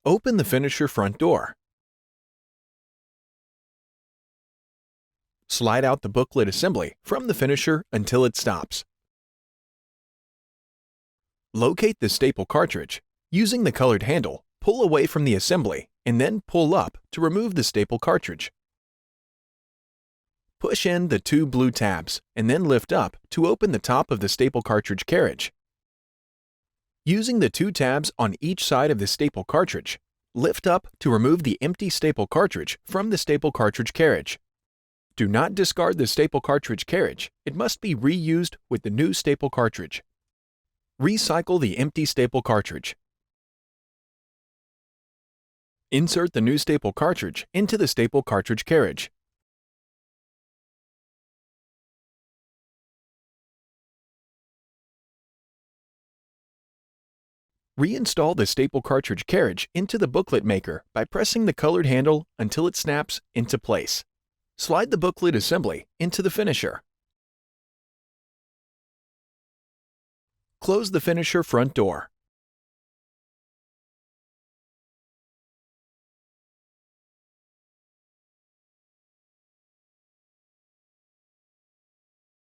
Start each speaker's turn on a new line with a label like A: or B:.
A: Open the finisher front door. Slide out the booklet assembly from the finisher until it stops. Locate the staple cartridge. Using the colored handle, pull away from the assembly and then pull up to remove the staple cartridge. Push in the two blue tabs and then lift up to open the top of the staple cartridge carriage. Using the two tabs on each side of the staple cartridge, lift up to remove the empty staple cartridge from the staple cartridge carriage. Do not discard the staple cartridge carriage. It must be reused with the new staple cartridge. Recycle the empty staple cartridge. Insert the new staple cartridge into the staple cartridge carriage. Reinstall the staple cartridge carriage into the booklet maker by pressing the colored handle until it snaps into place. Slide the booklet assembly into the finisher. Close the finisher front door.